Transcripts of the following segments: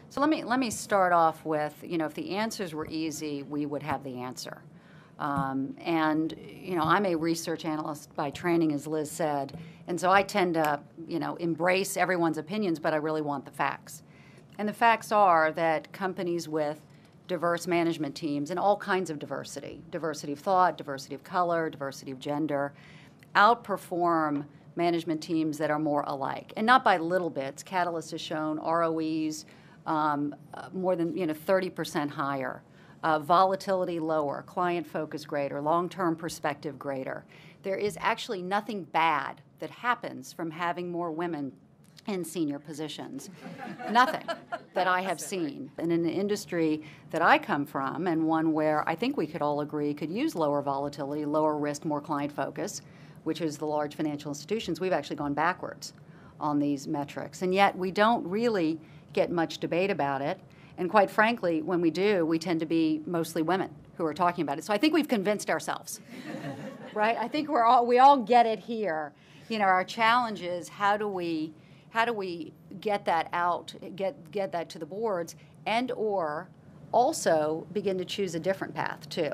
So let me start off with, if the answers were easy, we would have the answer. And I'm a research analyst by training, as Liz said, and so I tend to, embrace everyone's opinions, but I really want the facts. And the facts are that companies with diverse management teams and all kinds of diversity of thought, diversity of color, diversity of gender, outperform management teams that are more alike, and not by little bits. Catalyst has shown ROEs more than 30% higher, volatility lower, client focus greater, long-term perspective greater. There is actually nothing bad that happens from having more women in senior positions. Nothing that I have seen. And in the industry that I come from, and one where I think we could all agree could use lower volatility, lower risk, more client focus, which is the large financial institutions, we've actually gone backwards on these metrics. And yet we don't really get much debate about it. And quite frankly, when we do, we tend to be mostly women who are talking about it. So I think we've convinced ourselves, right? I think we all get it here. Our challenge is how do we get that out, get that to the boards, and or also begin to choose a different path too.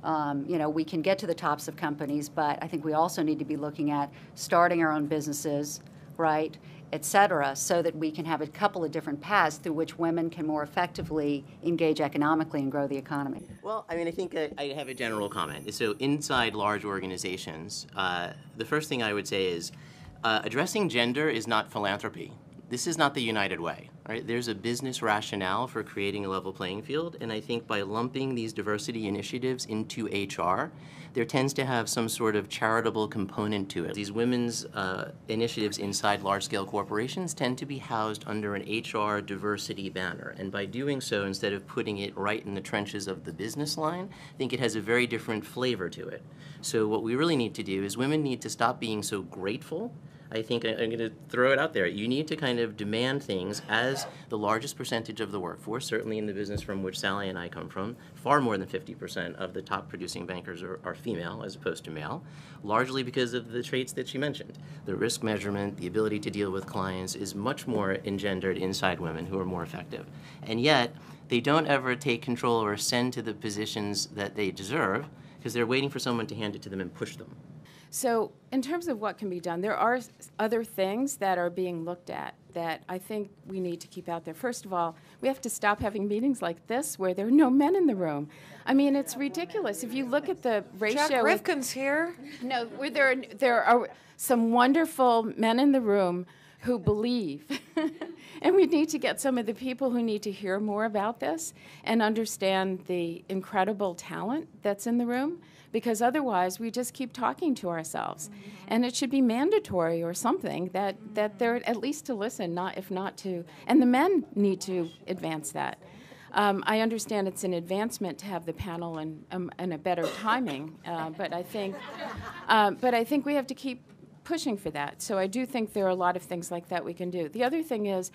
We can get to the tops of companies, but I think we also need to be looking at starting our own businesses, right, et cetera, so that we can have a couple of different paths through which women can more effectively engage economically and grow the economy. Well, I think I have a general comment. So inside large organizations, the first thing I would say is addressing gender is not philanthropy. This is not the United Way. Right? There's a business rationale for creating a level playing field, and I think by lumping these diversity initiatives into HR, there tends to have some sort of charitable component to it. These women's initiatives inside large-scale corporations tend to be housed under an HR diversity banner, and by doing so, instead of putting it right in the trenches of the business line, I think it has a very different flavor to it. So what we really need to do is women need to stop being so grateful. I think I'm going to throw it out there. You need to kind of demand things as the largest percentage of the workforce, certainly in the business from which Sally and I come from. Far more than 50% of the top producing bankers are female as opposed to male, largely because of the traits that she mentioned. The risk measurement, the ability to deal with clients is much more engendered inside women who are more effective. And yet, they don't ever take control or ascend to the positions that they deserve because they're waiting for someone to hand it to them and push them. So in terms of what can be done, there are other things that are being looked at that I think we need to keep out there. First of all, we have to stop having meetings like this where there are no men in the room. I mean, it's ridiculous. If you look at the ratio... Jack Rifkin's here. No, where there are some wonderful men in the room who believe. And we need to get some of the people who need to hear more about this and understand the incredible talent that's in the room, because otherwise we just keep talking to ourselves. And it should be mandatory or something that they're at least to listen, if not to, and the men need to advance that. I understand it's an advancement to have the panel and a better timing, but I think we have to keep pushing for that. So I do think there are a lot of things like that we can do. The other thing is,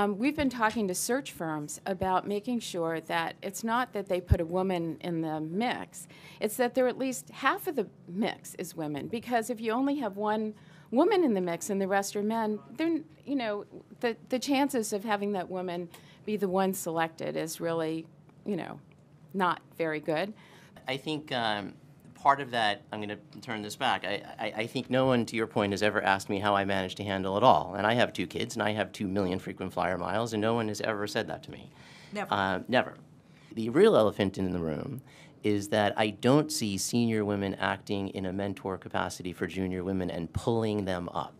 we've been talking to search firms about making sure that it's not that they put a woman in the mix, it's that they're at least half of the mix is women. Because if you only have one woman in the mix and the rest are men, then the chances of having that woman be the one selected is really, not very good. I think part of that, I'm going to turn this back. I think no one, to your point, has ever asked me how I managed to handle it all. And I have 2 kids, and I have 2 million frequent flyer miles, and no one has ever said that to me. Never. Never. The real elephant in the room is that I don't see senior women acting in a mentor capacity for junior women and pulling them up.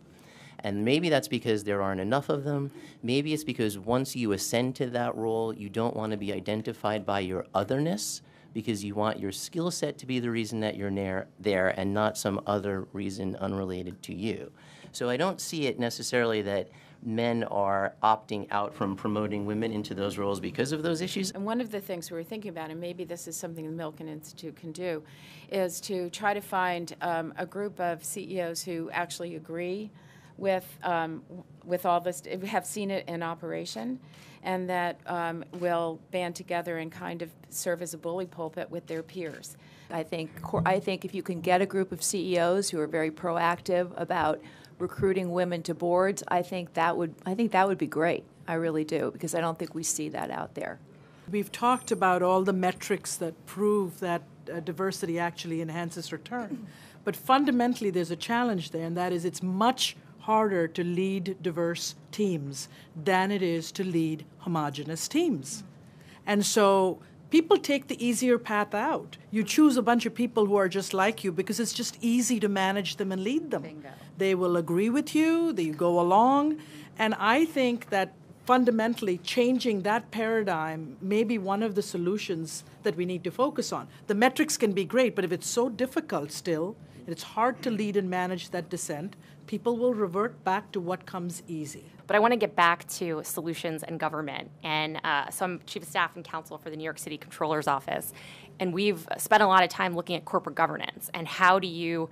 And maybe that's because there aren't enough of them. Maybe it's because once you ascend to that role, you don't want to be identified by your otherness, because you want your skill set to be the reason that you're there and not some other reason unrelated to you. So I don't see it necessarily that men are opting out from promoting women into those roles because of those issues. And one of the things we were thinking about, and maybe this is something the Milken Institute can do, is to try to find a group of CEOs who actually agree with all this, have seen it in operation, and that will band together and kind of serve as a bully pulpit with their peers. I think if you can get a group of CEOs who are very proactive about recruiting women to boards, I think that would be great. I really do, because I don't think we see that out there. We've talked about all the metrics that prove that diversity actually enhances return. But fundamentally, there's a challenge there, and that is it's much harder to lead diverse teams than it is to lead homogenous teams. And so people take the easier path out. You choose a bunch of people who are just like you because it's just easy to manage them and lead them. Bingo. They will agree with you, they go along, and I think that fundamentally changing that paradigm may be one of the solutions that we need to focus on. The metrics can be great, but if it's so difficult still, and it's hard to lead and manage that dissent, people will revert back to what comes easy. But I want to get back to solutions and government. And so I'm Chief of Staff and Counsel for the New York City Comptroller's Office. And we've spent a lot of time looking at corporate governance and how do you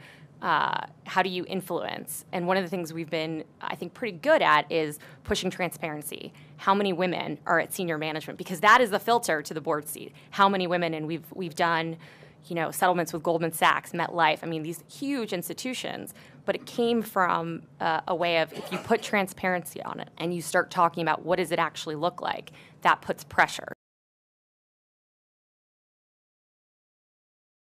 influence? And one of the things we've been, I think, pretty good at is pushing transparency. How many women are at senior management? Because that is the filter to the board seat. How many women? And we've done, settlements with Goldman Sachs, MetLife. I mean, these huge institutions. But it came from a way of if you put transparency on it and you start talking about what does it actually look like, that puts pressure.